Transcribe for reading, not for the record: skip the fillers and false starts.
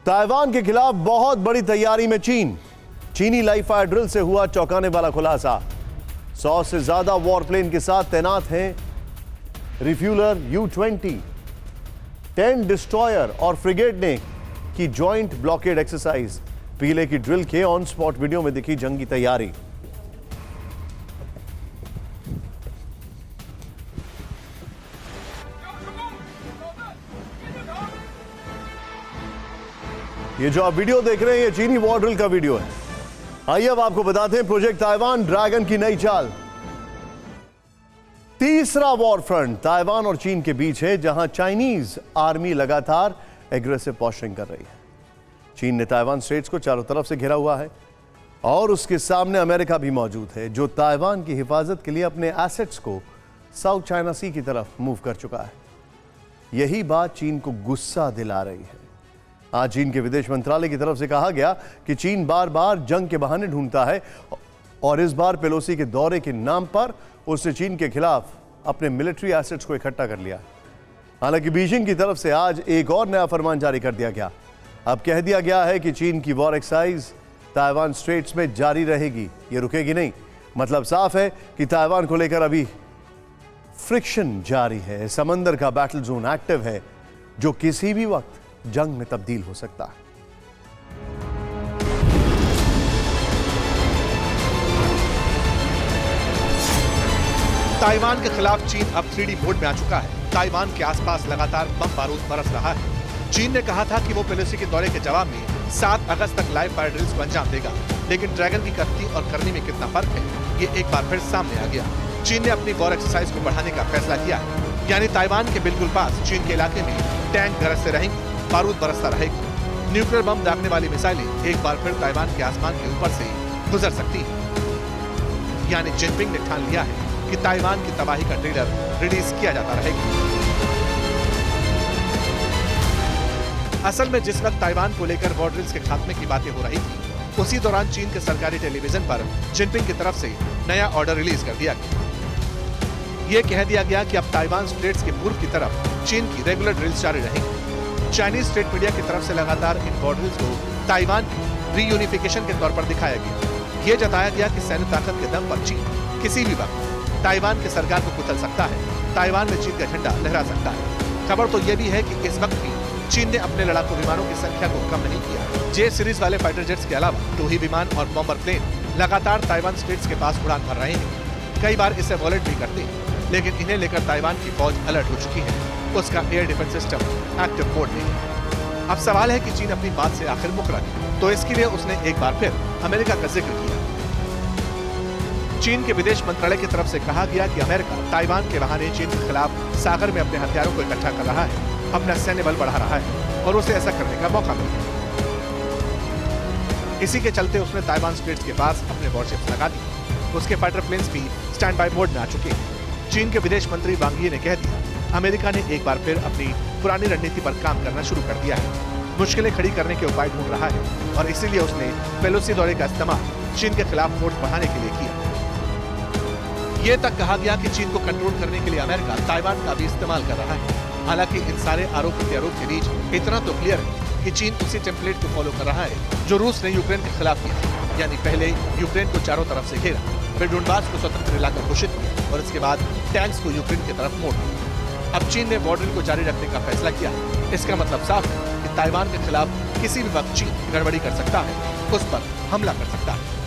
Taiwan के खिलाफ बहुत बड़ी तैयारी में चीन। चीनी लाइव फायर ड्रिल से हुआ चौंकाने वाला खुलासा। 100 से ज्यादा वॉरप्लेन के साथ तैनात हैं रिफ्यूलर U-20। 10 डिस्ट्रॉयर और फ्रिगेट ने की ज्वाइंट ब्लॉकेड एक्सरसाइज। पीले की ड्रिल के ऑन स्पॉट वीडियो में दिखी जंगी तैयारी। ये जो आप वीडियो देख रहे हैं ये चीनी वॉर ड्रिल का वीडियो है। आइए अब आपको बताते हैं प्रोजेक्ट ताइवान ड्रैगन की नई चाल। तीसरा वॉर फ्रंट ताइवान और चीन के बीच है, जहां चाइनीज आर्मी लगातार एग्रेसिव पोस्चरिंग कर रही है। चीन ने ताइवान स्ट्रेट्स को चारों तरफ से घेरा हुआ है और उसके सामने अमेरिका भी मौजूद है, जो ताइवान की हिफाजत के लिए अपने एसेट्स को साउथ चाइना सी की तरफ मूव कर चुका है। यही बात चीन को गुस्सा दिला रही है। आज चीन के विदेश मंत्रालय की तरफ से कहा गया कि चीन बार बार जंग के बहाने ढूंढता है और इस बार पेलोसी के दौरे के नाम पर उसने चीन के खिलाफ अपने मिलिट्री एसेट्स को इकट्ठा कर लिया। हालांकि बीजिंग की तरफ से आज एक और नया फरमान जारी कर दिया गया। अब कह दिया गया है कि चीन की वॉर एक्सरसाइज ताइवान स्ट्रेट्स में जारी रहेगी, ये रुकेगी नहीं। मतलब साफ है कि ताइवान को लेकर अभी फ्रिक्शन जारी है। समंदर का बैटल जोन एक्टिव है, जो किसी भी वक्त जंग में तब्दील हो सकता है। ताइवान के खिलाफ चीन अब 3D मोड में आ चुका है। ताइवान के आसपास लगातार बम बारूद बरस रहा है। चीन ने कहा था कि वो पेलोसी के दौरे के जवाब में 7 अगस्त तक लाइव फायर ड्रिल्स को अंजाम देगा, लेकिन ड्रैगन की करनी और करनी में कितना फर्क है, ये एक बार फिर सामने आ गया। चीन ने अपनी वॉर एक्सरसाइज को बढ़ाने का फैसला किया है, यानी ताइवान के बिल्कुल पास चीन के इलाके में टैंक गरजते रहेंगे, बारूद बरसता रहेगी। न्यूक्लियर बम दागने वाली मिसाइलें एक बार फिर ताइवान के आसमान के ऊपर से गुजर सकती हैं। यानी जिनपिंग ने ठान लिया है कि ताइवान की तबाही का ट्रेलर रिलीज किया जाता रहेगा। असल में जिस वक्त ताइवान को लेकर वॉर ड्रिल्स के खात्मे की बातें हो रही थी, उसी दौरान चीन के सरकारी टेलीविजन पर जिनपिंग की तरफ से नया ऑर्डर रिलीज कर दिया गया। ये कह दिया गया कि अब ताइवान स्ट्रेट्स के पूर्व की तरफ चीन की रेगुलर ड्रिल्स जारी रहेंगी। चाइनीज स्टेट मीडिया की तरफ से लगातार इन वॉर ड्रिल्स को ताइवान की रीयूनिफिकेशन के तौर पर दिखाया गया। ये जताया गया कि सैन्य ताकत के दम पर चीन किसी भी वक्त ताइवान की सरकार को कुचल सकता है, ताइवान में चीन का झंडा लहरा सकता है। खबर तो यह भी है कि इस वक्त भी चीन ने अपने लड़ाकू विमानों की संख्या को कम नहीं किया। जे सीरीज वाले फाइटर जेट्स के अलावा टोही विमान और बॉम्बर प्लेन लगातार ताइवान स्ट्रेट्स के पास उड़ान भर रहे हैं। कई बार इसे वॉलेट भी करते हैं, लेकिन इन्हें लेकर ताइवान की फौज अलर्ट हो चुकी है। उसका air defence system active mode में है। अब सवाल है कि चीन अपनी बात से आखिर मुकरा है, तो इसके लिए उसने एक बार फिर अमेरिका का जिक्र किया। चीन के विदेश मंत्रालय की तरफ से कहा गया कि अमेरिका ताइवान के बहाने चीन के खिलाफ सागर में अपने हथियारों को इकट्ठा कर रहा है, अपना सैन्य बल बढ़ा रहा है और उसे ऐसा करने का मौका मिला। इसी के चलते उसने ताइवान स्ट्रेट्स के पास अपने वॉरशिप्स लगा दी। उसके फाइटर प्लेन्स भी स्टैंड बाय मोड में आ चुके हैं। चीन के विदेश मंत्री वांग यी ने कह दिया, अमेरिका ने एक बार फिर अपनी पुरानी रणनीति पर काम करना शुरू कर दिया है। मुश्किलें खड़ी करने के उपाय ढूंढ रहा है और इसीलिए उसने पेलोसी दौरे का इस्तेमाल चीन के खिलाफ फोर्स बढ़ाने के लिए किया। ये तक कहा गया कि चीन को कंट्रोल करने के लिए अमेरिका ताइवान का भी इस्तेमाल कर रहा है। हालांकि इन सारे आरोप प्रत्यारोप के बीच इतना तो क्लियर है कि चीन उसी टेम्पलेट को फॉलो कर रहा है जो रूस ने यूक्रेन के खिलाफ किया। यानी पहले यूक्रेन को चारों तरफ से घेरा, फिर डोनबास को स्वतंत्र इलाका घोषित किया और इसके बाद टैंक्स को यूक्रेन की तरफ मोड़ दिया। अब चीन ने वॉर ड्रिल को जारी रखने का फैसला किया। इसका मतलब साफ है कि ताइवान के खिलाफ किसी भी वक्त चीन गड़बड़ी कर सकता है, उस पर हमला कर सकता है।